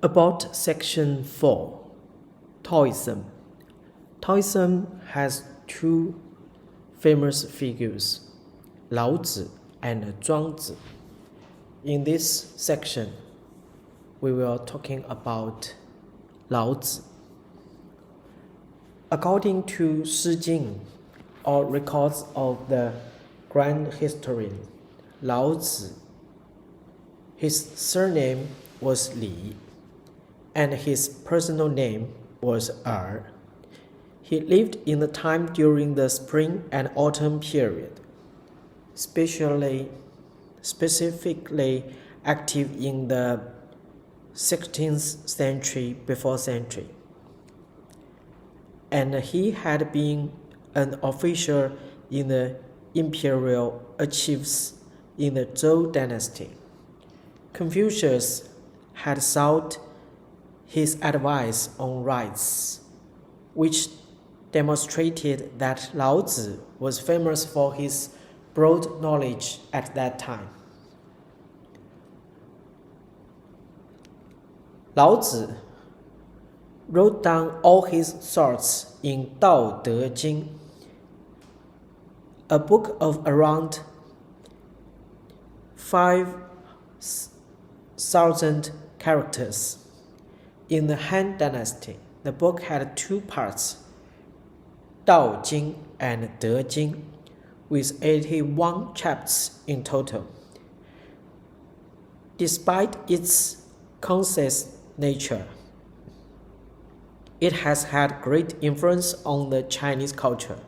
About Section 4, Taoism. Taoism has two famous figures, Lao Tzu and Zhuangzi. In this section, we will talking about Lao Tzu. According to Shi Jing, or records of the grand historian Lao Tzu, his surname was Li, and his personal name was He lived in the time during the spring and autumn period, specifically active in the 16th century before century. And he had been an official in the imperial archives in the Zhou dynasty. Confucius had sought his advice on rites, which demonstrated that Lao Tzu was famous for his broad knowledge at that time. Lao Tzu wrote down all his thoughts in Dao De Jing, a book of around 5,000 characters. In the Han Dynasty, the book had two parts, Dao Jing and De Jing, with 81 chapters in total. Despite its concise nature, it has had great influence on the Chinese culture.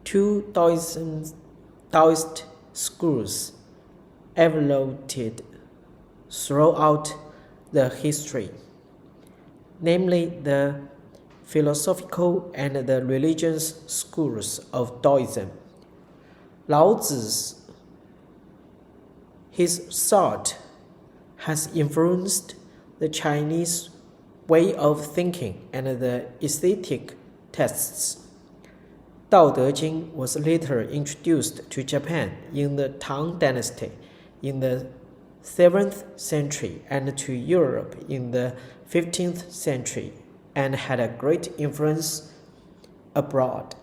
Two Taoist schools developed throughout the history, namely the philosophical and the religious schools of Taoism. Lao Tzu's his thought has influenced the Chinese way of thinking and the aesthetic tastes. Dao De Jing was later introduced to Japan in the Tang Dynasty in the 7th century and to Europe in the 15th century, and had a great influence abroad.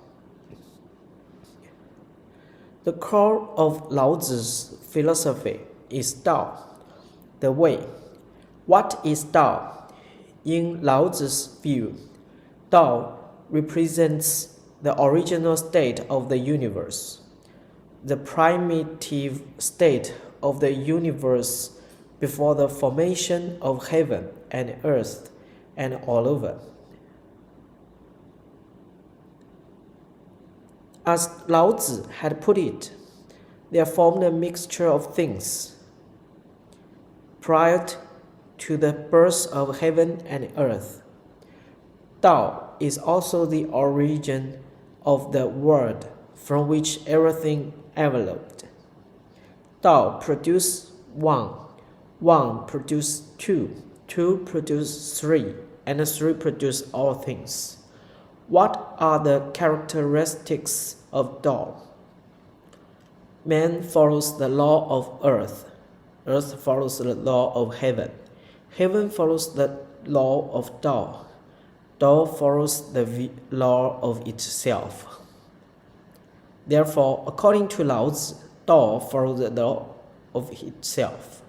The core of Lao Tzu's philosophy is Dao, the way. What is Dao? In Lao Tzu's view, Dao represents the original state of the universe, the primitive state of the universe before the formation of heaven and earth and all over. As Lao Tzu had put it, there formed a mixture of things prior to the birth of heaven and earth. Tao is also the origin of the world from which everything developed. Tao produced one, one produced two, two produced three, and three produced all things. What are the characteristics of Tao? Man follows the law of earth. Earth follows the law of heaven. Heaven follows the law of Tao. Tao follows the law of itself. Therefore, according to Lao Tzu, Tao follows the law of itself,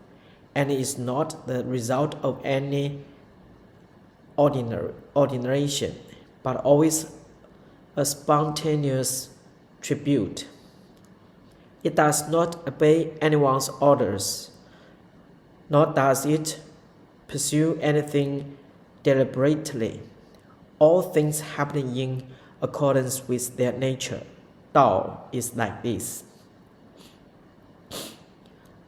and is not the result of any ordination, but always a spontaneous tribute. It does not obey anyone's orders, nor does it pursue anything deliberately. All things happen in accordance with their nature. Tao is like this.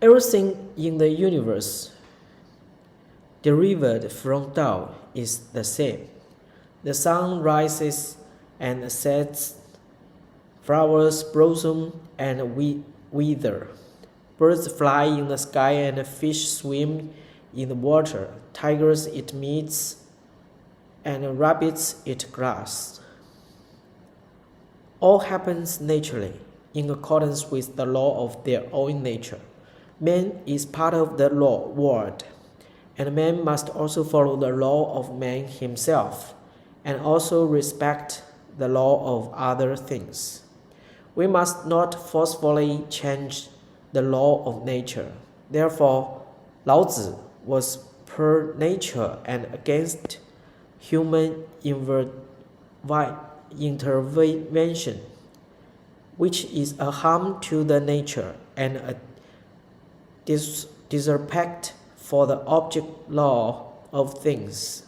Everything in the universe derived from Tao is the same. The sun rises and sets, flowers blossom and wither, birds fly in the sky and fish swim in the water, tigers eat meat and rabbits eat grass. All happens naturally, in accordance with the law of their own nature. Man is part of the law world, and man must also follow the law of man himself, and also respect the law of other things. We must not forcefully change the law of nature. Therefore, Lao Tzu was per nature and against human intervention, which is a harm to the nature and a disrespect for the object law of things.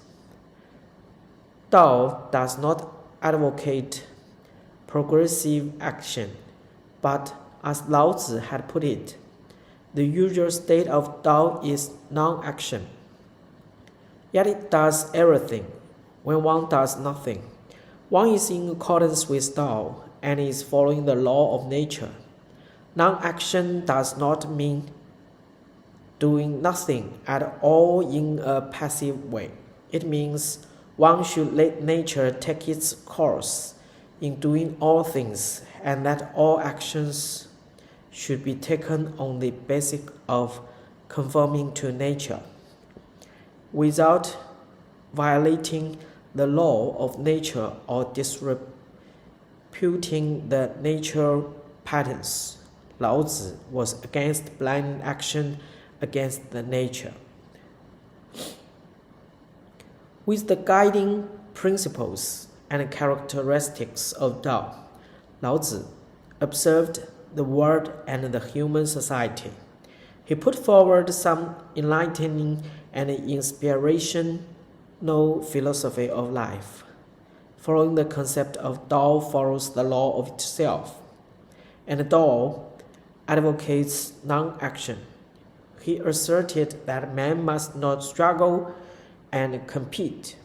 Tao does not advocate progressive action, but as Lao Tzu had put it, the usual state of Tao is non-action. Yet it does everything when one does nothing. One is in accordance with Tao and is following the law of nature. Non-action does not mean doing nothing at all in a passive way. It means one should let nature take its course in doing all things, and that all actions should be taken on the basis of conforming to nature, without violating the law of nature or disreputing the natural patterns. Lao Tzu was against blind action against the nature. With the guiding principles and characteristics of Tao, Lao Tzu observed the world and the human society. He put forward some enlightening and inspirational philosophy of life. Following the concept of Tao follows the law of itself, and Tao advocates non-action. He asserted that man must not struggle and compete.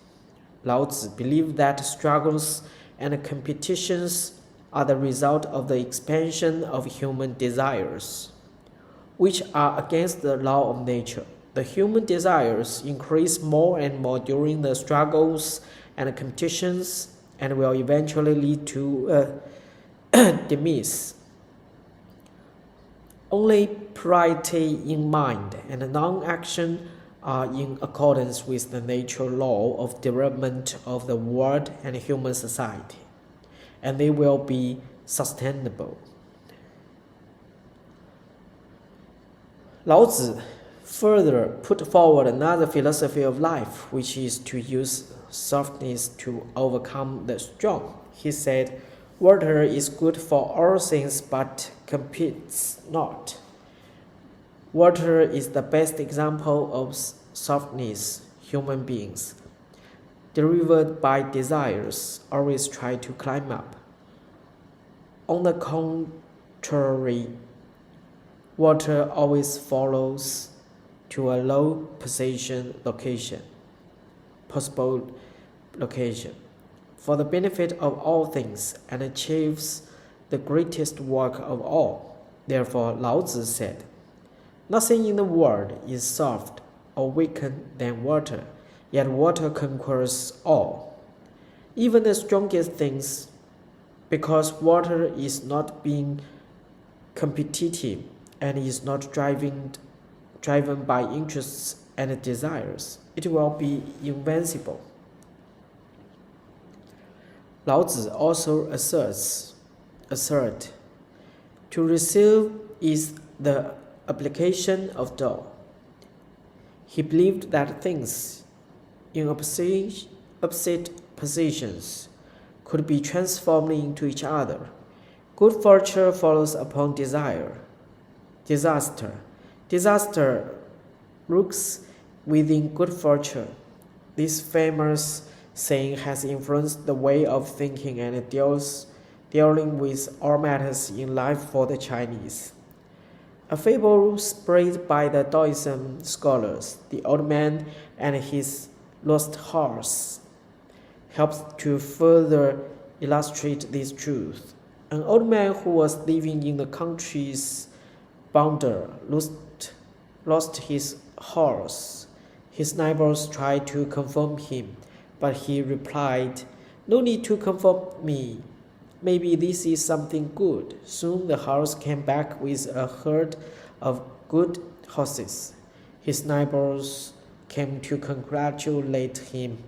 Lao Tzu believed that struggles and competitions are the result of the expansion of human desires, which are against the law of nature. The human desires increase more and more during the struggles and competitions and will eventually lead to demise. Only purity in mind and non-action are in accordance with the natural law of development of the world and human society, and they will be sustainable. Lao Tzu further put forward another philosophy of life, which is to use softness to overcome the strong. He said, "Water is good for all things but competes not." Water is the best example of softness. Human beings, derivated by desires, always try to climb up. On the contrary, water always follows to a low possible location, for the benefit of all things, and achieves the greatest work of all. Therefore, Lao Tzu said, "Nothing in the world is soft or weaker than water, yet water conquers all, even the strongest things, because water is not being competitive and is not driven by interests and desires. It will be invincible." Lao Tzu also assert, to receive is the application of Tao. He believed that things in opposite positions could be transformed into each other. Good fortune follows upon disaster. Disaster lurks within good fortune. This famous saying has influenced the way of thinking and dealing with all matters in life for the Chinese. A fable spread by the Taoism scholars, The Old Man and His Lost Horse, helps to further illustrate this truth. An old man who was living in the country's boundary lost his horse. His neighbors tried to comfort him, but he replied, "No need to comfort me. Maybe this is something good." Soon the horse came back with a herd of good horses. His neighbors came to congratulate him.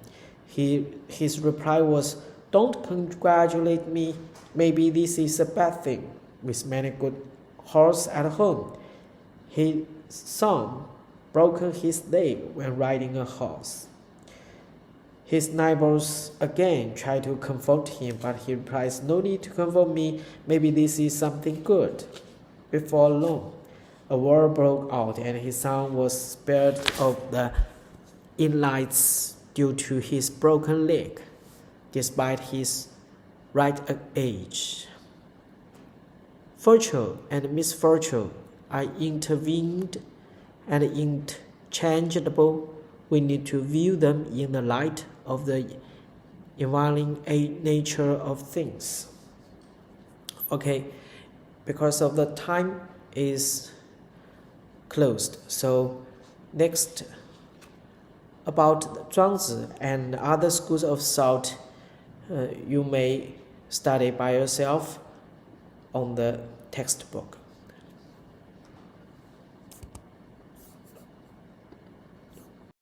His reply was, "Don't congratulate me. Maybe this is a bad thing. With many good horses at home, his son broken his leg when riding a horse." His neighbors again try to comfort him, but he replies, "No need to comfort me. Maybe this is something good." Before long, a war broke out, and his son was spared of the invalids due to his broken leg, despite his right age. Fortune and misfortune are intervened and interchangeable. We need to view them in the light of the evolving nature of things. Okay, because of the time is closed, so next about Zhuangzi and other schools of thought, you may study by yourself on the textbook.